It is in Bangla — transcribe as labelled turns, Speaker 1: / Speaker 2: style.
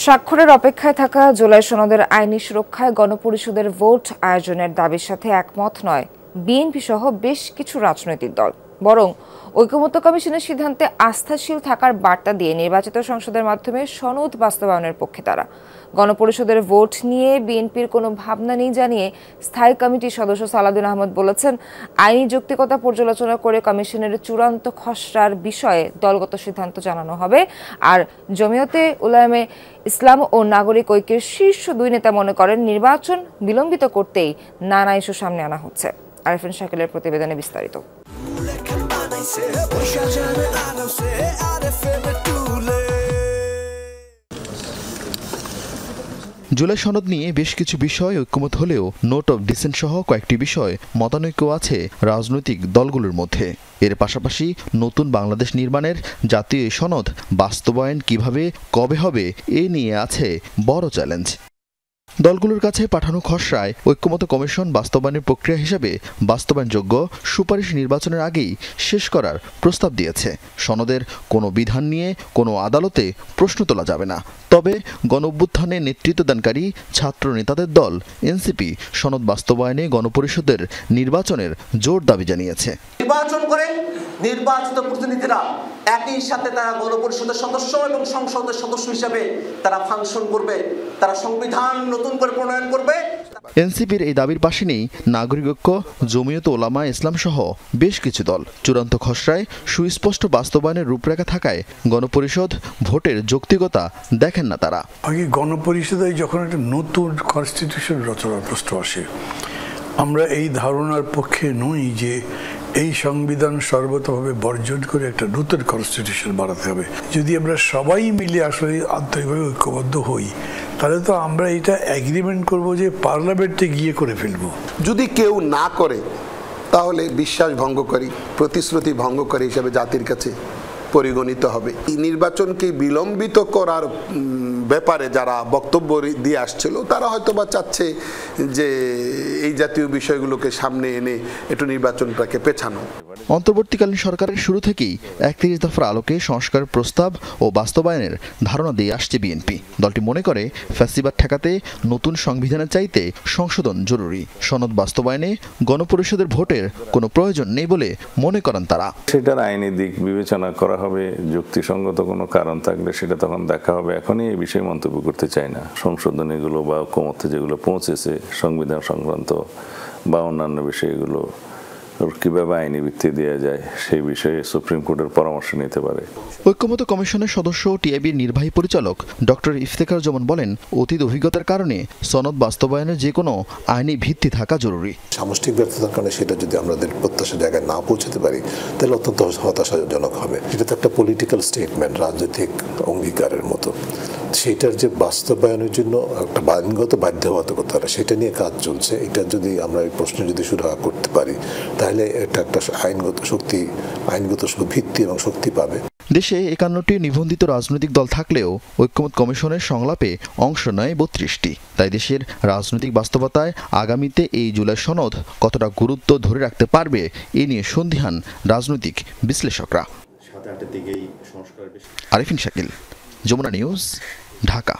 Speaker 1: স্বাক্ষরের অপেক্ষায় থাকা জুলাই সনদের আইনি সুরক্ষায় গণপরিষদের ভোট আয়োজনের দাবির সাথে একমত নয় বিএনপি সহ বেশ কিছু রাজনৈতিক দল, বরং ঐকমত্য কমিশনের সিদ্ধান্তে আস্থাশীল থাকার বার্তা দিয়ে নির্বাচিত সংসদের মাধ্যমে সনদ বাস্তবায়নের পক্ষে তারা। গণপরিষদের ভোট নিয়ে বিএনপির কোনো ভাবনা নেই জানিয়ে স্থায়ী কমিটির সদস্য সালাউদ্দিন আহমদ বলেছেন, আইনি যৌক্তিকতা পর্যালোচনা করে কমিশনের চূড়ান্ত খসড়ার বিষয়ে দলগত সিদ্ধান্ত জানানো হবে। আর জমিয়তে উলামায়ে ইসলাম ও নাগরিক ঐক্যের শীর্ষ দুই নেতা মনে করেন, নির্বাচন বিলম্বিত করতেই নানা ইস্যু সামনে আনা হচ্ছে। আরিফিন শাকিলের প্রতিবেদনে বিস্তারিত।
Speaker 2: জুলাই সনদ নিয়ে বেশ কিছু বিষয় ঐক্যমত হলেও নোট অব ডিসেন্ট সহ কয়েকটি বিষয় মতানৈক্য আছে রাজনৈতিক দলগুলোর মধ্যে। এর পাশাপাশি নতুন বাংলাদেশ নির্মাণের জাতীয় এই সনদ বাস্তবায়ন কিভাবে কবে হবে এ নিয়ে আছে বড় চ্যালেঞ্জ। দলগুলোর কাছে পাঠানো খসড়ায় ঐক্যমত কমিশন বাস্তবায়নের প্রক্রিয়া হিসেবে বাস্তবায়নযোগ্য সুপারিশ নির্বাচনের আগেই শেষ করার প্রস্তাব দিয়েছে। সনদের কোনো বিধান নিয়ে কোনো আদালতে প্রশ্ন তোলা যাবে না। তবে গণঅভ্যুত্থানে নেতৃত্বদানকারী ছাত্র নেতাদের দল এনসিপি সনদ বাস্তবায়নে গণপরিষদের নির্বাচনের জোর দাবি জানিয়েছে।
Speaker 3: নির্বাচন করে নির্বাচিত প্রতিনিধিরা একই সাথে তারা গণপরিষদের সদস্য এবং সংসদের সদস্য হিসেবে তারা ফাংশন করবে, তারা সংবিধান নতুন করে প্রণয়ন করবে।
Speaker 2: এনসিপির এই দাবির পাশে নেই নাগরিক ঐক্য, জমিয়তে উলামায়ে ইসলাম সহ বেশ কিছু দল। চূড়ান্ত খসড়ায় সুস্পষ্ট বাস্তবায়নের রূপরেখা থাকায় গণপরিষদ ভোটের যৌক্তিকতা দেখেন না তারা।
Speaker 4: আগে গণপরিষদে যখন একটা নতুন কনস্টিটিউশন রচনার প্রশ্ন আসে, আমরা এই ধারণার পক্ষে নই যে এই সংবিধান সর্বতভাবে বর্জন করে একটা নতুন কনস্টিটিউশন বানাতে হবে। যদি আমরা সবাই মিলে আসলে আন্তরিকভাবে ঐক্যবদ্ধ হই, তাহলে তো আমরা এটা এগ্রিমেন্ট করব যে পার্লামেন্টে গিয়ে করে ফেলবো।
Speaker 5: যদি কেউ না করে তাহলে বিশ্বাস ভঙ্গকারী, প্রতিশ্রুতি ভঙ্গকারী হিসেবে জাতির কাছে পরিগণিত হবে। এই নির্বাচনকে বিলম্বিত করার ব্যাপারে যারা বক্তব্য দিয়ে আসছিল, তারা হয়তো বা চাচ্ছে যে এই জাতীয় বিষয়গুলোকে সামনে এনে একটু নির্বাচনটাকে পেছানো।
Speaker 2: অন্তর্বর্তীকালীন সরকারের শুরু থেকেই ৩১ দফার আলোকে সংস্কার প্রস্তাব ও বাস্তবায়নের ধারণা দিয়ে আসছে বিএনপি। দলটি মনে করে ফ্যাসিবাদ ঠেকাতে নতুন সংবিধানের চাইতে সংশোধন জরুরি। সনদ বাস্তবায়নে গণপরিষদের ভোটের কোনো প্রয়োজন নেই বলে মনে করেন তারা।
Speaker 6: সেটার আইনি দিক বিবেচনা করা হবে, যুক্তিসঙ্গত কোনো কারণ থাকলে সেটা তখন দেখা হবে। এখনই এই বিষয়ে মন্তব্য করতে চাই না। সংশোধনীগুলো বা ঐক্যমত্যে যেগুলো পৌঁছেছে সংবিধান সংক্রান্ত বা অন্যান্য বিষয়গুলো কিভাবে আইনি ভিত্তি দেওয়া যায় সেই বিষয়ে সুপ্রিম কোর্টের পরামর্শ নিতে পারে।
Speaker 2: ঐক্যমত্য কমিশনের সদস্য টিআইবির নির্বাহী পরিচালক ডক্টর ইফতেখারুজ্জামান বলেন, অতীত অভিজ্ঞতার কারণে সনদ বাস্তবায়নের যে কোনো আইনি ভিত্তি থাকা জরুরি।
Speaker 7: সামষ্টিক ব্যর্থতার কারণে সেটা যদি আমাদের প্রত্যাশার জায়গায় না পৌঁছতে পারি, তাহলে অত্যন্ত হতাশাজনক হবে। এটা তো একটা পলিটিক্যাল স্টেটমেন্ট, রাজনৈতিক অঙ্গীকারের মতো। সেটার যে বাস্তবায়নের জন্য একটা আইনগত বাধ্যবাধকতা, সেটা নিয়ে কাজ চলছে। এটা যদি আমরা এই প্রশ্ন যদি সুরাহা করতে পারি, তাহলে এটা একটা আইনগত ভিত্তি এবং শক্তি পাবে।
Speaker 2: দেশে ৫১টি নিবন্ধিত রাজনৈতিক দল থাকলেও ঐক্যমত কমিশনের সংলাপে অংশ নেয় ৩২টি। তাই দেশের রাজনৈতিক বাস্তবতায় আগামীতে এই জুলাই সনদ কতটা গুরুত্ব ধরে রাখতে পারবে এ নিয়ে সন্দিহান রাজনৈতিক বিশ্লেষকরা। আরিফিন শাকিল, যমুনা নিউজ, ঢাকা।